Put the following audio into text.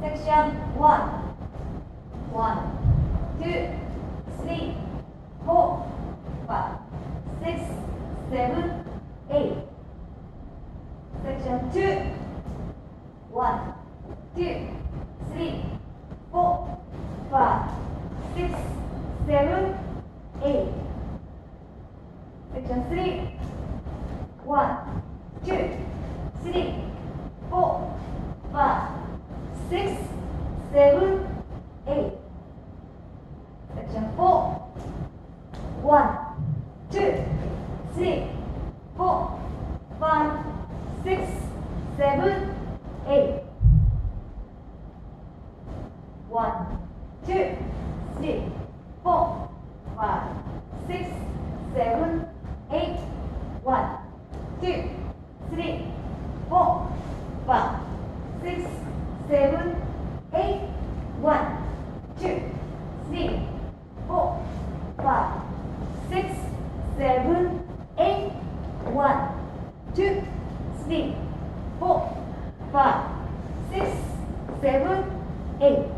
Section 1. 1, 2, 3, 4, 5, 6, 7, 8. Section 2. 1, 2, 3, 4, 5, 6, 7, 8. Section 3. 1, 2, 3, 4, 5, 6, 7, 8. Section 4. 1, 2, 3, 4, 5, 6, 7, 8. 1, 2, 3, 4, 5, 6, 7, 8. 1, 2, 3, 4, 5, 6, 7, 8. 1, 2, 3, 4, 5, 6, 7, 8. 1, 2, 3, 4, 5, 6, 7, 8.